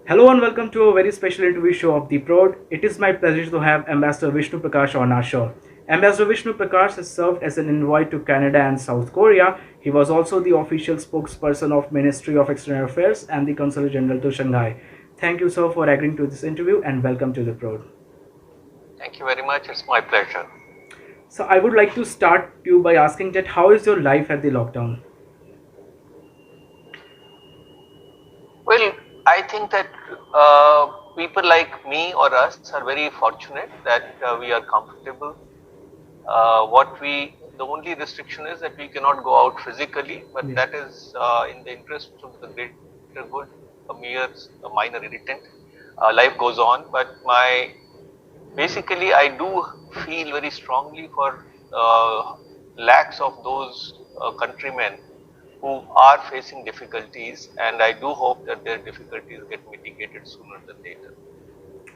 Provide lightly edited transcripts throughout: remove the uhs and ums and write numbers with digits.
Hello and welcome to a very special interview show of The Prod. It is my pleasure to have Ambassador Vishnu Prakash on our show. Ambassador Vishnu Prakash has served as an envoy to Canada and South Korea. He was also the official spokesperson of Ministry of External Affairs and the Consul General to Shanghai. Thank you, sir, for agreeing to this interview and welcome to The Prod. Thank you very much. It's my pleasure. So I would like to start you by asking that how is your life at the lockdown? Well, I think that people like me or us are very fortunate that we are comfortable. The only restriction is that we cannot go out physically, but Yeah. that is in the interest of the greater good, a minor irritant. Life goes on, but basically, I do feel very strongly for lakhs of those countrymen who are facing difficulties, and I do hope that their difficulties get mitigated sooner than later.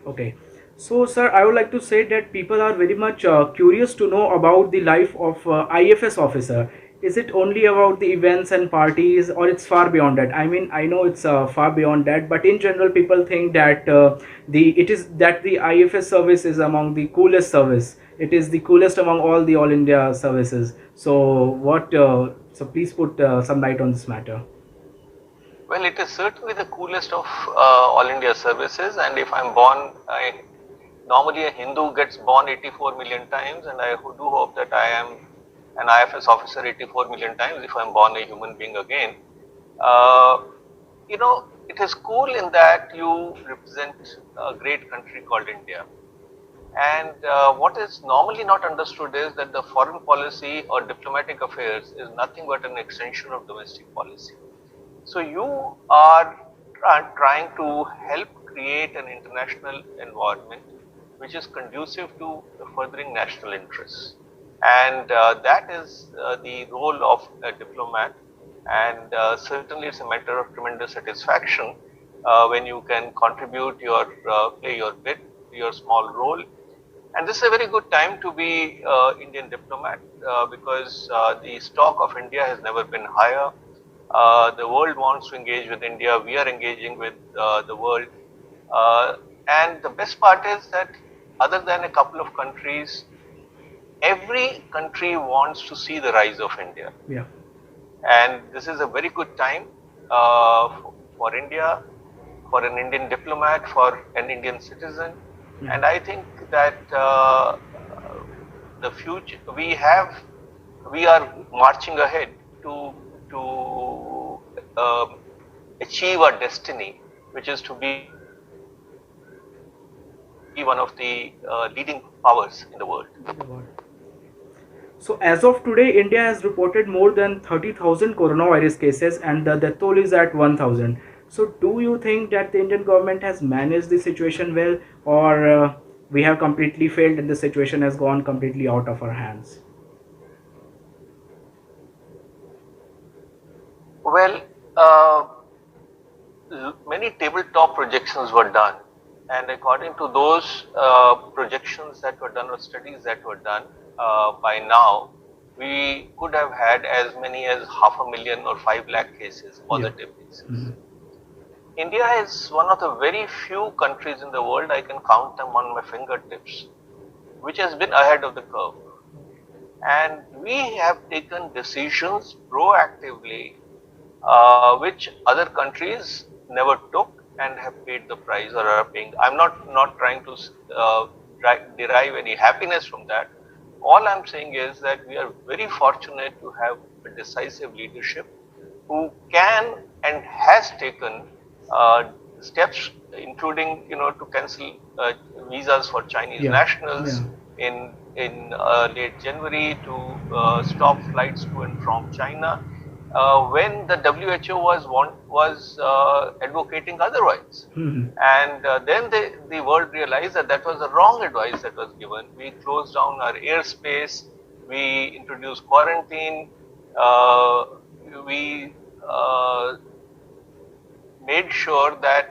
Okay. So, sir, I would like to say that people are very much curious to know about the life of IFS officer. Is it only about the events and parties, or it's far beyond that? I mean, I know it's far beyond that, but in general, people think that the IFS service is among the coolest service. It is the coolest among all the All India services. So, what? So, please put some light on this matter. Well, it is certainly the coolest of all India services, and if I'm born, normally a Hindu gets born 84 million times, and I do hope that I am an IFS officer 84 million times if I'm born a human being again. Uh, it is cool in that you represent a great country called India. And what is normally not understood is that the foreign policy or diplomatic affairs is nothing but an extension of domestic policy. So you are trying to help create an international environment which is conducive to furthering national interests. And that is the role of a diplomat. And certainly it's a matter of tremendous satisfaction when you can contribute play your bit, your small role. And this is a very good time to be Indian diplomat because the stock of India has never been higher. The world wants to engage with India. We are engaging with the world. Uh, and the best part is that other than a couple of countries, every country wants to see the rise of India. Yeah. And this is a very good time for India, for an Indian diplomat, for an Indian citizen. Yeah. And I think that the future we are marching ahead to achieve our destiny, which is to be one of the leading powers in the world. So as of today, India has reported more than 30,000 coronavirus cases and the death toll is at 1,000. So do you think that the Indian government has managed the situation well, or we have completely failed and the situation has gone completely out of our hands? Well, many tabletop projections were done, and according to those projections that were done or studies that were done, by now we could have had as many as 500,000 or 5 lakh cases, positive cases. Mhm. India is one of the very few countries in the world, I can count them on my fingertips, which has been ahead of the curve. And we have taken decisions proactively which other countries never took and have paid the price or are paying. I'm not trying to derive any happiness from that. All I'm saying is that we are very fortunate to have a decisive leadership who can and has taken steps, including to cancel visas for Chinese Yeah. nationals Yeah. in late January, to stop flights to and from China when the WHO was advocating otherwise. Mhm. And then the world realized that that was the wrong advice that was given. We closed down our airspace, we introduced quarantine, uh, we made sure that,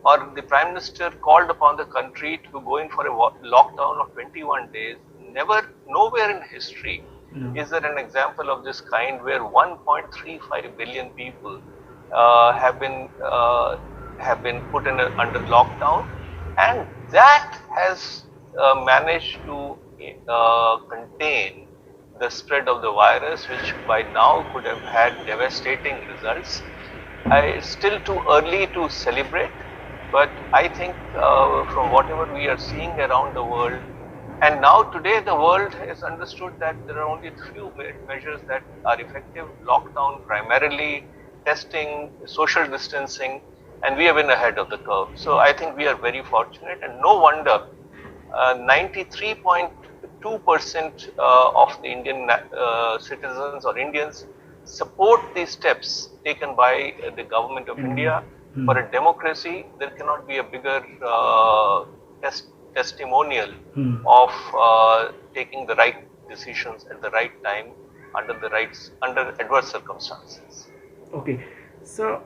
or the Prime Minister called upon the country to go in for a lockdown of 21 days. Nowhere in history No. is there an example of this kind where 1.35 billion people have been put under lockdown, and that has managed to contain the spread of the virus, which by now could have had devastating results. It's still too early to celebrate, but I think from whatever we are seeing around the world, and now today the world has understood that there are only few measures that are effective: lockdown primarily, testing, social distancing, and we have been ahead of the curve. So I think we are very fortunate, and no wonder 93.2% of the Indian citizens or Indians support these steps taken by the government of India. For a democracy, there cannot be a bigger testimonial of taking the right decisions at the right time under adverse circumstances. Okay, so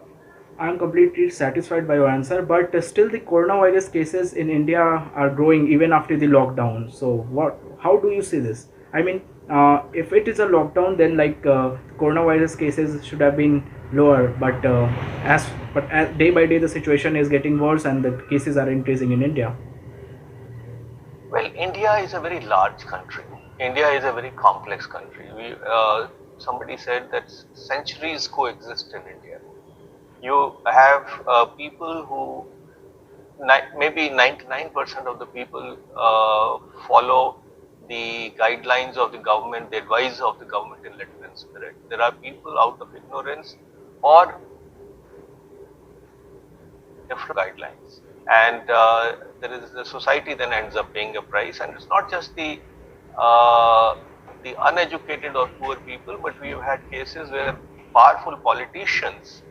I'm completely satisfied by your answer, but still the coronavirus cases in India are growing even after the lockdown. So how do you see this? I mean, if it is a lockdown, then like coronavirus cases should have been lower, but as day by day the situation is getting worse and the cases are increasing in India. Well, India is a very large country. India is a very complex country. Somebody said that centuries coexist in India. You have people who, maybe 99% of the people follow the guidelines of the government, the advice of the government in letter and spirit. There are people out of ignorance or different guidelines, and the society then ends up paying a price. And it's not just the uneducated or poor people, but we have had cases where powerful politicians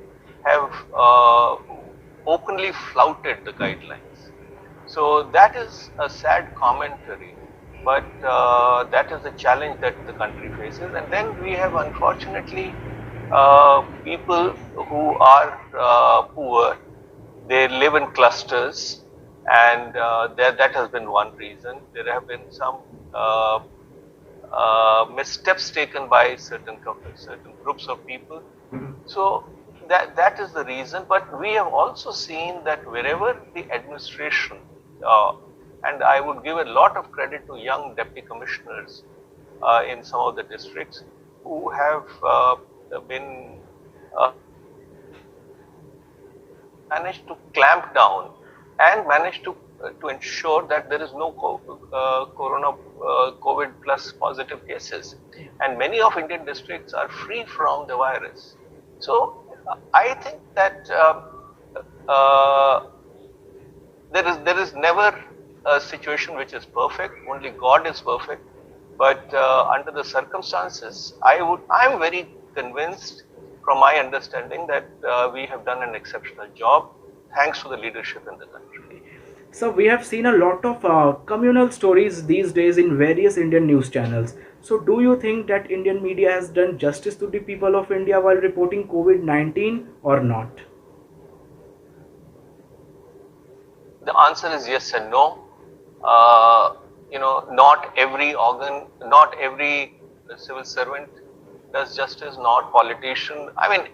have openly flouted the guidelines. So that is a sad commentary, but that is the challenge that the country faces. And then we have, unfortunately, people who are poor. They live in clusters, and that has been one reason. There have been some missteps taken by certain groups of people. So that is the reason. But we have also seen that wherever the administration, and I would give a lot of credit to young deputy commissioners in some of the districts who have been managed to clamp down and managed to ensure that there is no COVID plus positive cases, and many of Indian districts are free from the virus. So I think that there is never a situation which is perfect. Only God is perfect. But under the circumstances, I'm very convinced, from my understanding, that we have done an exceptional job, thanks to the leadership in the country. So we have seen a lot of communal stories these days in various Indian news channels. So do you think that Indian media has done justice to the people of India while reporting COVID-19 or not? The answer is yes and no. Not every organ, not every civil servant does justice, not politician. I mean,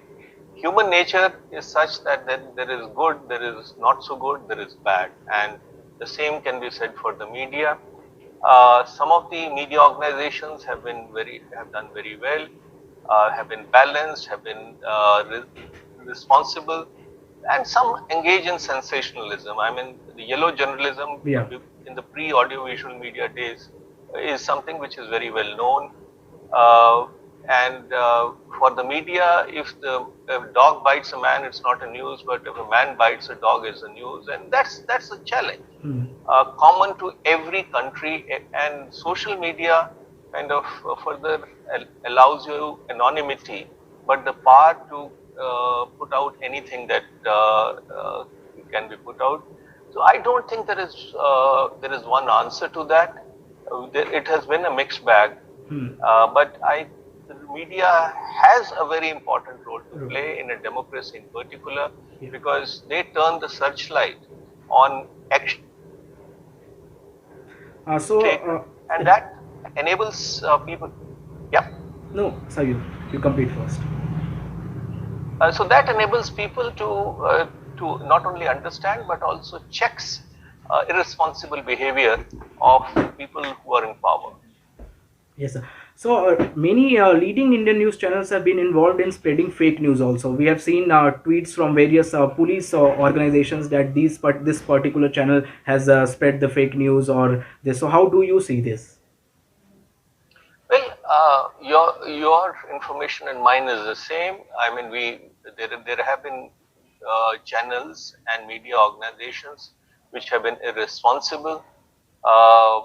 human nature is such that there is good, there is not so good, there is bad, and the same can be said for the media. Some of the media organizations have done very well, have been balanced, have been responsible, and some engage in sensationalism. I mean, the yellow journalism in the pre-audiovisual media days is something which is very well known. And for the media, if a dog bites a man, it's not a news, but if a man bites a dog, it's a news, and that's a challenge common to every country. And social media kind of further allows you anonymity, but the power to put out anything that can be put out. So I don't think there is one answer to that. It has been a mixed bag, but the media has a very important role to play in a democracy in particular, because they turn the searchlight on action. And that enables people. Yeah. No, Sayur, you complete first. So that enables people to to not only understand but also checks irresponsible behavior of people who are in power. Yes, sir. So many leading Indian news channels have been involved in spreading fake news. Also, we have seen tweets from various police organizations that this particular channel has spread the fake news or this. So, how do you see this? Well, your information and mine is the same. I mean, there have been channels and media organizations which have been irresponsible. Uh,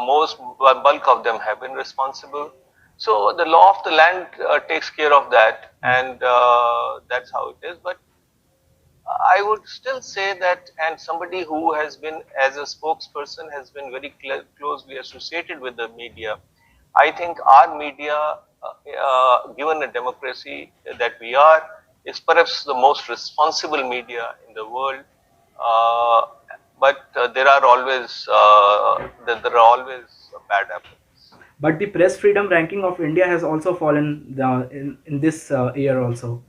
most bulk of them have been responsible. So the law of the land takes care of that, and that's how it is. But I would still say that, and somebody who has been, as a spokesperson, has been very closely associated with the media. I think our media, given a democracy that we are, is perhaps the most responsible media in the world. Uh, but there are always bad apples. But the press freedom ranking of India has also fallen in this year also.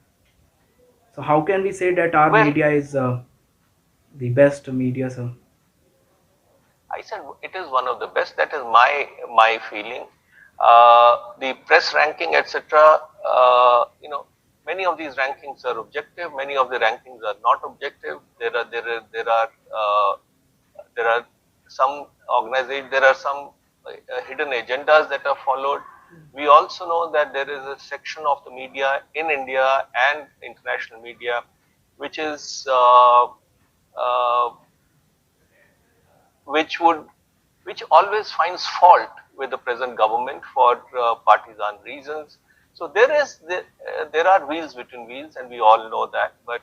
So, how can we say that our Well, media is the best media, sir? I said it is one of the best. That is my feeling. The press ranking, etc. Many of these rankings are objective. Many of the rankings are not objective. There are some organizations. There are some hidden agendas that are followed. We also know that there is a section of the media in India and international media which is uh, which would which always finds fault with the present government for partisan reasons. So there are wheels between wheels, and we all know that. But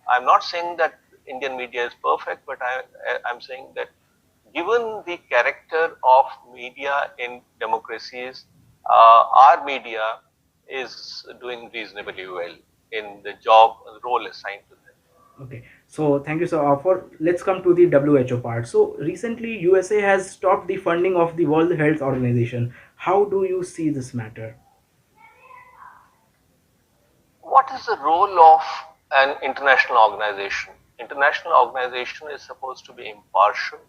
I'm not saying that Indian media is perfect, but I'm saying that given the character of media in democracies, our media is doing reasonably well in the job role assigned to them. Okay, so thank you, sir. For let's come to the WHO part. So recently, USA has stopped the funding of the World Health Organization. How do you see this matter? What is the role of an international organization? International organization is supposed to be impartial,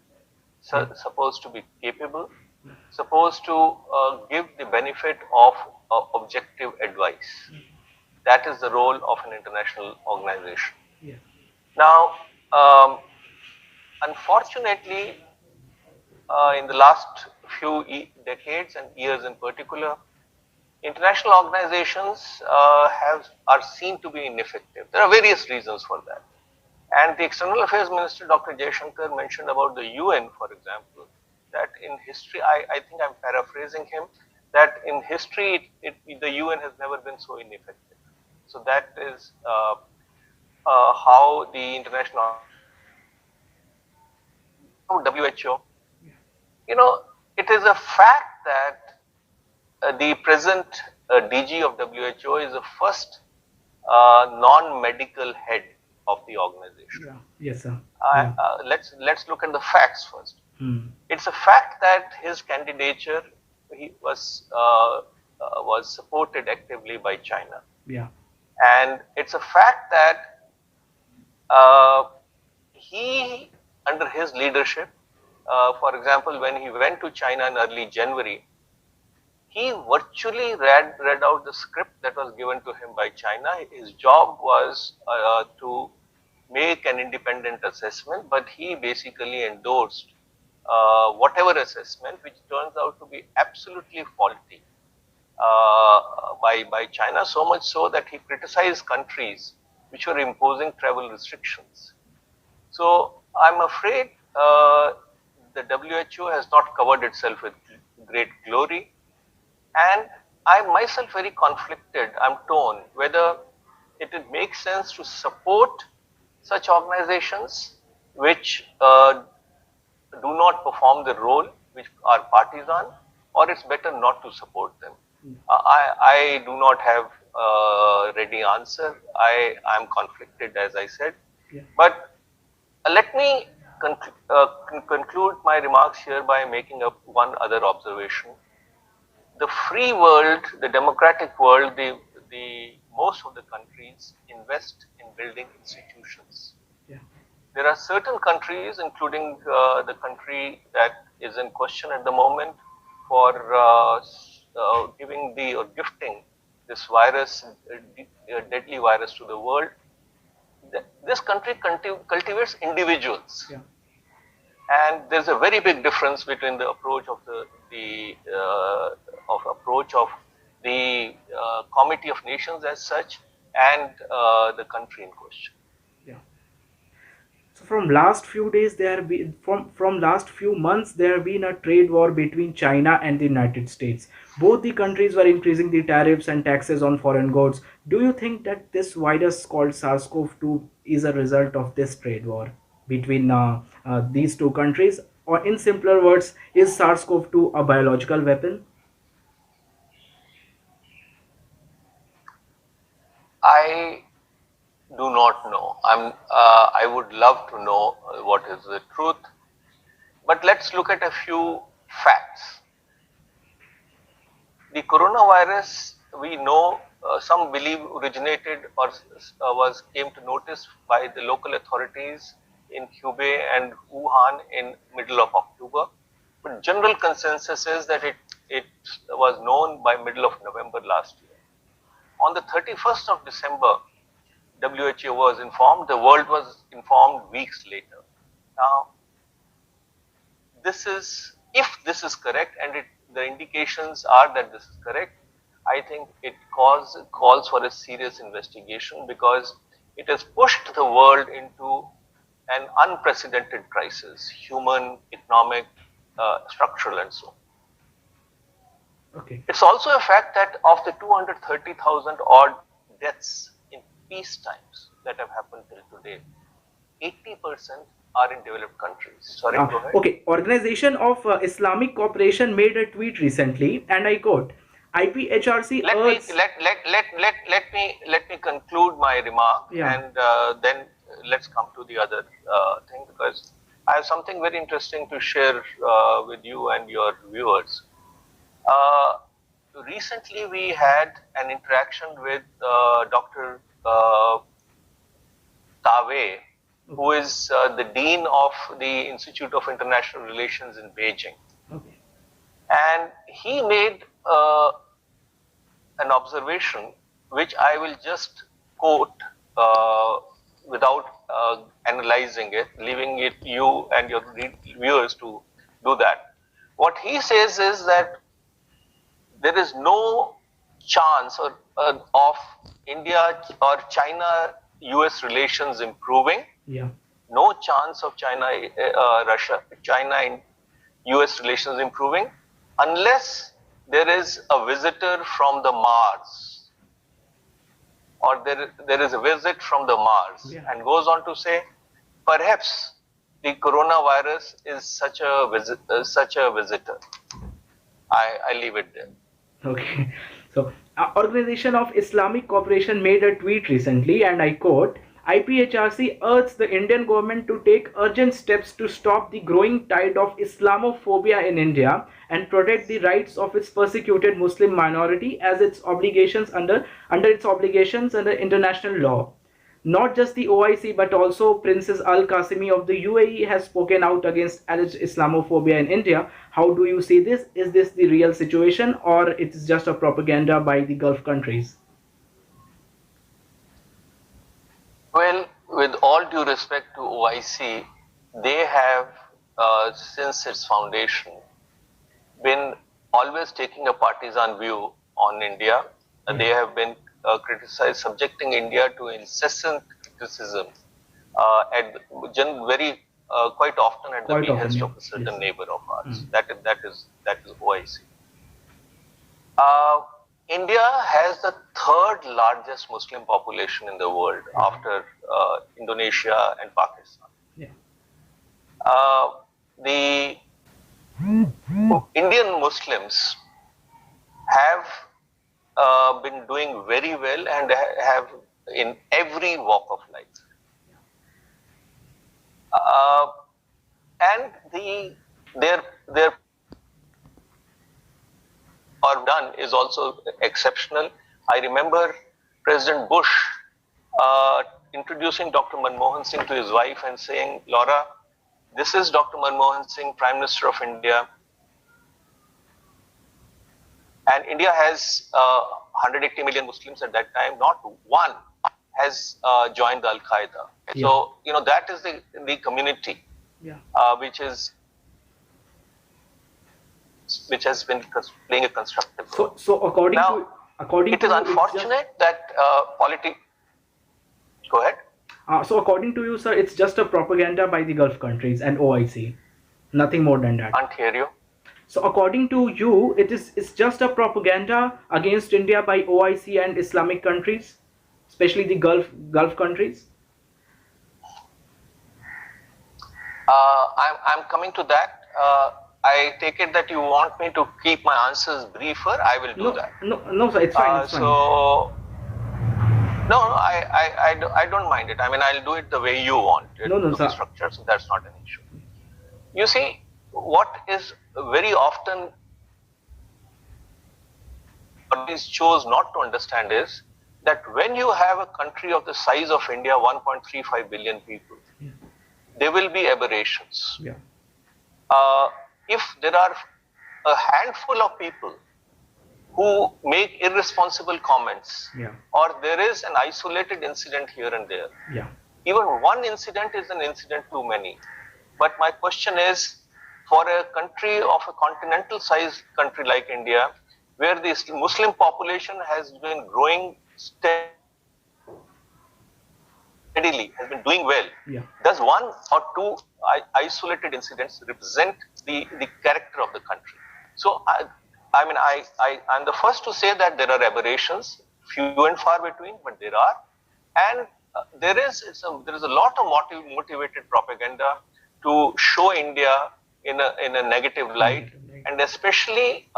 Yeah. supposed to be capable, supposed to give the benefit of objective advice. That is the role of an international organization. Yeah. Now, unfortunately, in the last few decades and years in particular, international organizations are seen to be ineffective. There are various reasons for that. And the External Affairs Minister, Dr. Jaishankar, mentioned about the UN, for example, that in history, I think I'm paraphrasing him, that in history, the UN has never been so ineffective. So that is how the international WHO, you know, it is a fact that the present DG of WHO is the first non-medical head of the organization. Yeah. Yes, sir. Yeah. Let's look at the facts first. Hmm. It's a fact that his candidature he was supported actively by China, Yeah. and it's a fact that uh, he, under his leadership, for example, when he went to China in early January, he virtually read out the script that was given to him by China. His job was to make an independent assessment, but he basically endorsed whatever assessment, which turns out to be absolutely faulty by China, so much so that he criticized countries which were imposing travel restrictions. So I'm afraid the WHO has not covered itself with great glory, and I'm myself very conflicted. I'm torn whether it would make sense to support such organizations which do not perform the role, which are partisan, or it's better not to support them. I do not have a ready answer. I am conflicted, as I said. Yeah. But let me conclude my remarks here by making up one other observation. The free world, the democratic world, the most of the countries invest in building institutions. Yeah. There are certain countries, including the country that is in question at the moment, for giving the or gifting this virus, deadly virus to the world. This country cultivates individuals. Yeah. And there's a very big difference between the approach of the Committee of Nations as such and the country in question. Yeah. So from last few days, there be from last few months, there have been a trade war between China and the United States. Both the countries were increasing the tariffs and taxes on foreign goods. Do you think that this virus called SARS-CoV-2 is a result of this trade war between these two countries? Or in simpler words, is SARS-CoV-2 a biological weapon? I do not know. I would love to know what is the truth, but let's look at a few facts. The coronavirus, we know, some believe originated or came to notice by the local authorities in Hubei and Wuhan in middle of October. But general consensus is that it was known by middle of November last year. On the 31st of December, WHO was informed, the world was informed weeks later. Now, if this is correct, and the indications are that this is correct, I think it calls for a serious investigation, because it has pushed the world into an unprecedented crisis, human, economic, structural, and so on. Okay. It's also a fact that of the 230,000 odd deaths in peace times that have happened till today, 80% are in developed countries. Sorry, go ahead. Okay, Organization of Islamic Cooperation made a tweet recently, and I quote, IPHRC urges... Let me conclude my remark, Yeah. and then let's come to the other thing, because I have something very interesting to share with you and your viewers. Recently, we had an interaction with Dr. Tawei, who is the Dean of the Institute of International Relations in Beijing. Okay. And he made an observation, which I will just quote without analyzing it, leaving it you and your viewers to do that. What he says is that there is no chance of India or China-US relations improving. Yeah. No chance of China and US relations improving unless there is a visitor from the Mars, or there is a visit from the Mars. Yeah. And goes on to say, perhaps the coronavirus is such a visitor. I leave it there. Okay. So, Organization of Islamic Cooperation made a tweet recently, and I quote, IPHRC urged the Indian government to take urgent steps to stop the growing tide of Islamophobia in India and protect the rights of its persecuted Muslim minority as its obligations under its obligations under international law. Not just the OIC, but also Princess Al Qasimi of the UAE has spoken out against alleged Islamophobia in India. How do you see this? Is this the real situation, or it's just a propaganda by the Gulf countries? Well, with all due respect to OIC, they have, since its foundation, been always taking a partisan view on India. They have been subjecting India to incessant criticism, quite often at the behest of a certain neighbor of ours. That is OIC. India has the third largest Muslim population in the world after Indonesia and Pakistan. Yeah. The Indian Muslims have been doing very well and have in every walk of life. And their or done is also exceptional. I remember President Bush introducing Dr. Manmohan Singh to his wife and saying, Laura, this is Dr. Manmohan Singh, Prime Minister of India. And India has 180 million Muslims at that time. Not one has joined the Al Qaeda. Yeah. So, that is the community Yeah. which has been playing a constructive role. So according Now, to according it to is you, unfortunate that Go ahead. so according to you, sir, it's just a propaganda by the Gulf countries and OIC, nothing more than that. Can't hear you. So according to you, it's just a propaganda against India by OIC and Islamic countries, especially the Gulf countries. I'm coming to that. I take it that you want me to keep my answers briefer. I will do that. No, sir, it's fine. It's fine. So, no, I don't mind it. I mean, I'll do it the way you want it No, to sir. be structured, so that's not an issue. You see, what is very often these chose not to understand is that when you have a country of the size of India, 1.35 billion people, there will be aberrations. Yeah. If there are a handful of people who make irresponsible comments, Yeah. or there is an isolated incident here and there, Yeah. even one incident is an incident too many. But my question is, for a country of a continental sized country like India, where the Muslim population has been growing steadily, has been doing well, Yeah. does one or two isolated incidents represent the character of the country? So, I'm the first to say that there are aberrations, few and far between, but there are. And there is a lot of motivated propaganda to show India in a negative light, and especially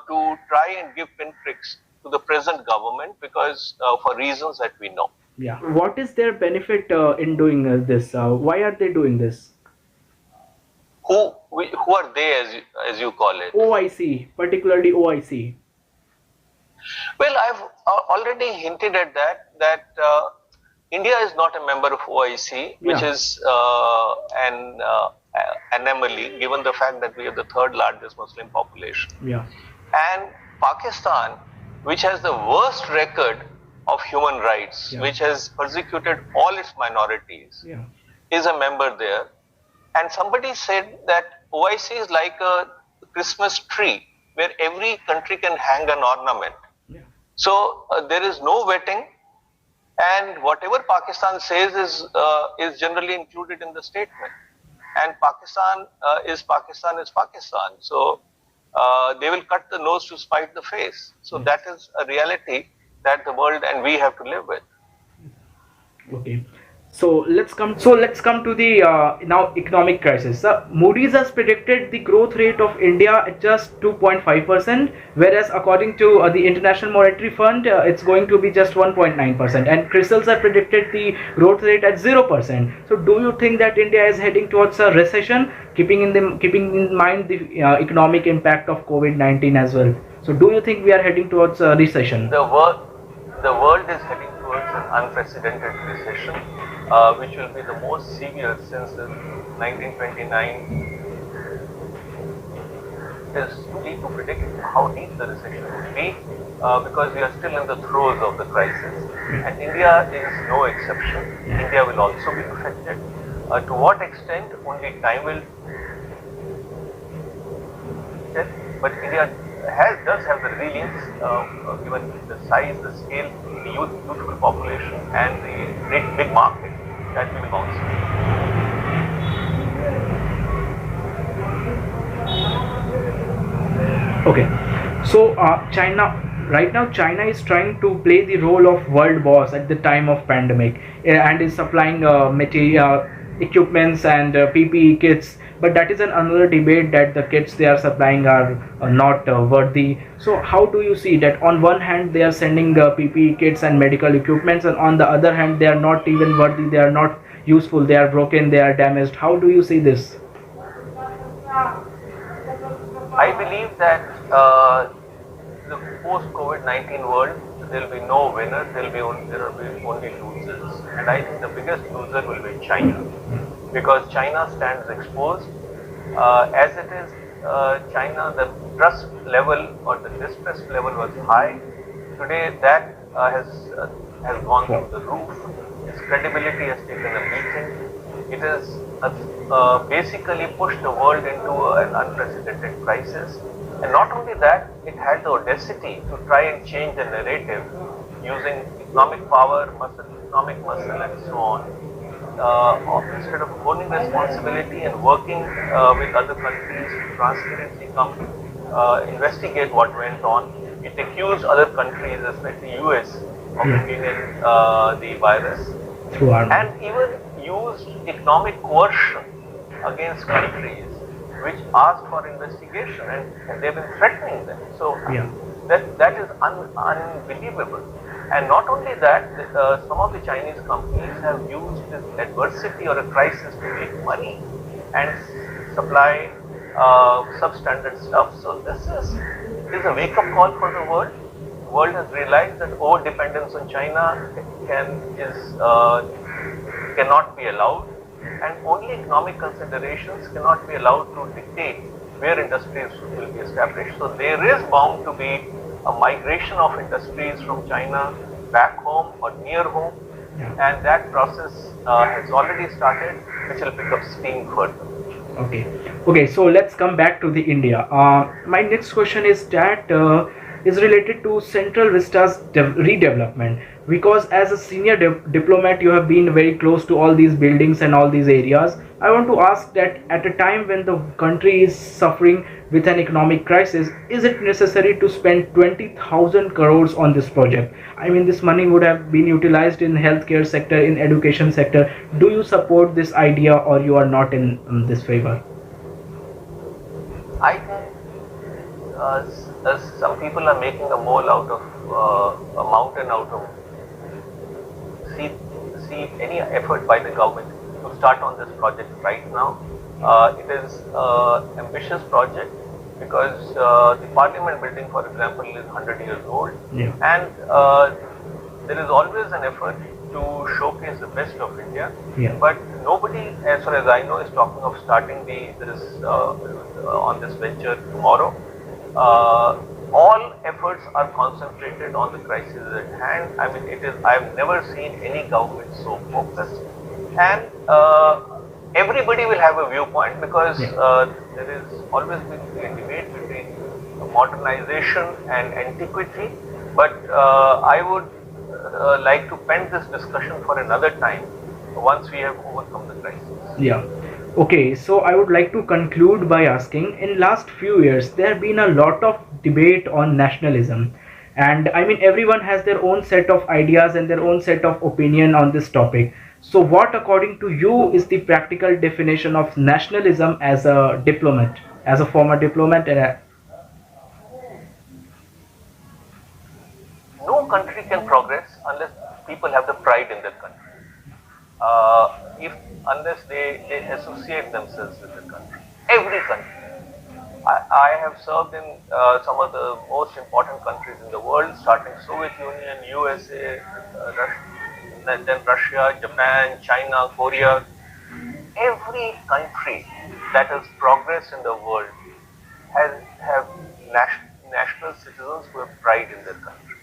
to try and give pinpricks to the present government, because for reasons that we know. Yeah. What is their benefit in doing this? Why are they doing this? Who are they, as you call it? OIC, particularly OIC. Well, I've already hinted at that India is not a member of OIC, which Yeah. is an anomaly, given the fact that we have the third largest Muslim population. Yeah. And Pakistan, which has the worst record of human rights, Yeah. which has persecuted all its minorities, Yeah. is a member there. And somebody said that OIC is like a Christmas tree where every country can hang an ornament. Yeah. So there is no vetting, and whatever Pakistan says is generally included in the statement. And Pakistan is Pakistan. So they will cut the nose to spite the face. So that is a reality that the world and we have to live with. Okay. So let's come to the now economic crisis. Moody's has predicted the growth rate of India at just 2.5%, whereas according to the International Monetary Fund, it's going to be just 1.9%, and CRISIL's have predicted the growth rate at 0%. So do you think that India is heading towards a recession, keeping in mind the economic impact of COVID-19 as well? So do you think we are heading towards a recession? The world is heading towards an unprecedented recession, which will be the most severe since 1929. It is too late to predict how deep the recession will be, because we are still in the throes of the crisis, and India is no exception. India will also be affected. To what extent, only time will tell. But India does have the resilience, given the size, the scale, the youthful population, and the big market that we belong to. Okay, so right now China is trying to play the role of world boss at the time of pandemic, and is supplying material, equipments and PPE kits. But that is another debate, that the kits they are supplying are not worthy. So how do you see that? On one hand they are sending PPE kits and medical equipments, and on the other hand they are not even worthy, they are not useful, they are broken, they are damaged. How do you see this? I believe that the post-COVID-19 world, there will be no winner. There will be only losers, and I think the biggest loser will be China, because China stands exposed. As it is, China, the trust level or the distrust level was high. Today, that has gone through the roof. Its credibility has taken a beating. It has basically pushed the world into an unprecedented crisis. And not only that, it had the audacity to try and change the narrative using economic power, economic muscle, and so on. Instead of owning responsibility and working with other countries to transparently come investigate what went on, it accused other countries, especially US, of Yeah. bringing in the virus, Through army. and even used economic coercion against countries which asked for investigation, and they've been threatening them. So Yeah. that is unbelievable. And not only that, some of the Chinese companies have used this adversity or a crisis to make money and supply substandard stuff. So this is a wake-up call for the world. The world has realized that over dependence on China cannot be allowed, and only economic considerations cannot be allowed to dictate where industries will be established. So there is bound to be a migration of industries from China back home or near home, Yeah. and that process has already started, which will pick up steam further. Okay. Okay. So let's come back to the India. My next question is that is related to Central Vista's redevelopment, because as a senior diplomat, you have been very close to all these buildings and all these areas. I want to ask that at a time when the country is suffering with an economic crisis, is it necessary to spend 20,000 crores on this project? I mean, this money would have been utilized in healthcare sector, in education sector. Do you support this idea, or you are not in this favor? I think some people are making a mole out of a mountain out of see any effort by the government to start on this project right now. It is an ambitious project because the parliament building, for example, is 100 years old, Yeah. and there is always an effort to showcase the best of India. Yeah. But nobody, as far as I know, is talking of starting this on this venture tomorrow. All efforts are concentrated on the crisis at hand. I mean, I've never seen any government so focused, and everybody will have a viewpoint, because there is always been a debate between modernization and antiquity. But I would like to pen this discussion for another time once we have overcome the crisis. Yeah. Okay, so I would like to conclude by asking, in last few years there have been a lot of debate on nationalism, and I mean everyone has their own set of ideas and their own set of opinion on this topic. So what according to you is the practical definition of nationalism as a diplomat, as a former diplomat and a, No country can progress unless people have the pride in their country. If unless they associate themselves with the country, every country. I have served in some of the most important countries in the world, starting Soviet Union, USA, then Russia, Japan, China, Korea. Every country that has progressed in the world have national citizens who have pride in their country,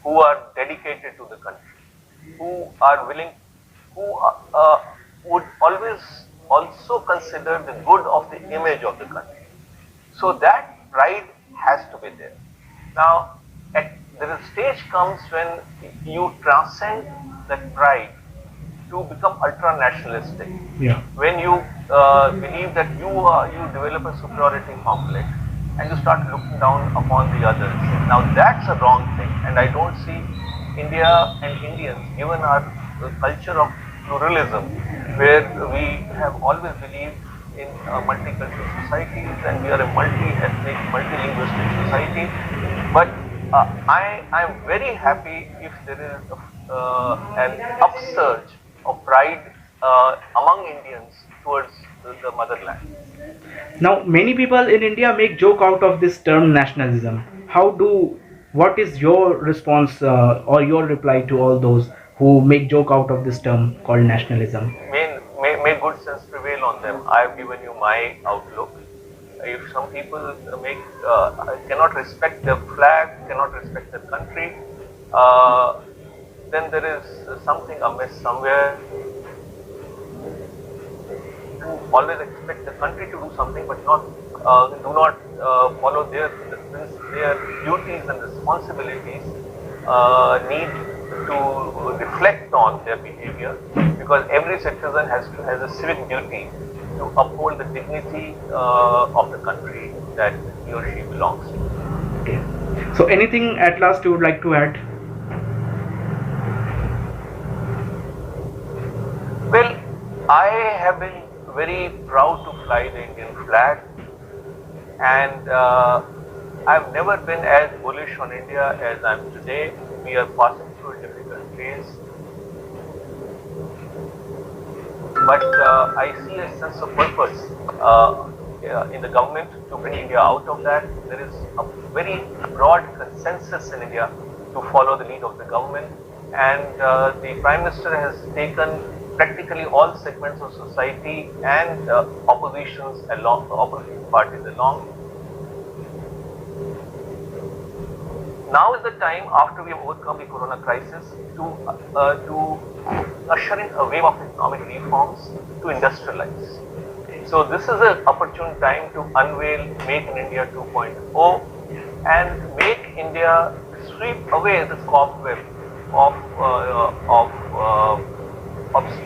who are dedicated to the country, who are willing, who would always also consider the good of the image of the country. So that pride has to be there. Now, the stage comes when you transcend that pride to become ultra nationalistic. yeah, When you believe that you develop a superiority complex and you start looking down upon the others. Now that's a wrong thing, and I don't see India and Indians, given our culture of pluralism, where we have always believed in multicultural societies, and we are a multi-ethnic, multilinguistic society. But I am very happy if there is an upsurge of pride among Indians towards the motherland. now many people in India make joke out of this term nationalism. How do What is your response or your reply to all those who make joke out of this term called nationalism? May good sense prevail on them. I have given you my outlook. If some people cannot respect the flag, cannot respect the country, uh, then there is something amiss somewhere. You always expect the country to do something, but do not follow their duties and responsibilities. Need to reflect on their behavior, because every citizen has a civic duty to uphold the dignity of the country that he or she belongs to. Okay. So anything at last you would like to add? Well, I have been very proud to fly the Indian flag, and I've never been as bullish on India as I'm today. We are passing through a difficult phase, but I see a sense of purpose in the government to bring India out of that. There is a very broad consensus in India to follow the lead of the government, and the Prime Minister has taken practically all segments of society and opposition parties along. Now is the time, after we have overcome the corona crisis, to usher in a wave of economic reforms to industrialize. So this is an opportune time to unveil Make in India 2.0 and make India sweep away the cobweb of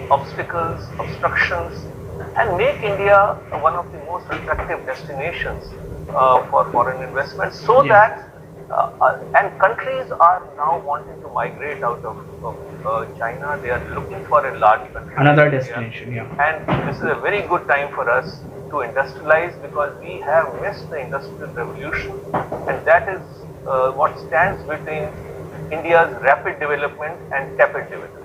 obstacles, obstructions, and make India one of the most attractive destinations for foreign investments, so that and countries are now wanting to migrate out of China. They are looking for a large country. Another destination, yeah. And this is a very good time for us to industrialize, because we have missed the industrial revolution, and that is what stands between India's rapid development and tepid development.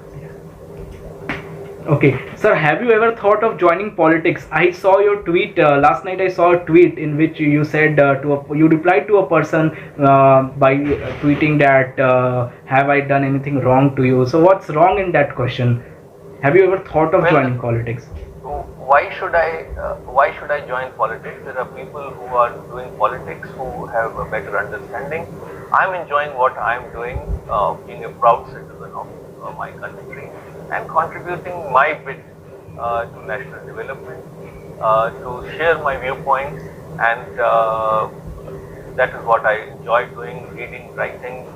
Okay, sir, have you ever thought of joining politics? I saw your tweet last night. I saw a tweet in which you said you replied to a person by tweeting that have I done anything wrong to you? So what's wrong in that question? Have you ever thought of joining politics? Why should I join politics? There are people who are doing politics who have a better understanding. I'm enjoying what I'm doing, being a proud citizen of my country, and contributing my bit to national development, to share my viewpoint, and that is what I enjoy doing: reading, writing,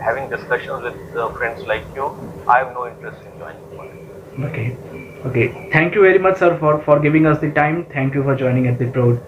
having discussions with friends like you. I have no interest in joining politics. Okay. Okay. Thank you very much, sir, for giving us the time. Thank you for joining at the Broad.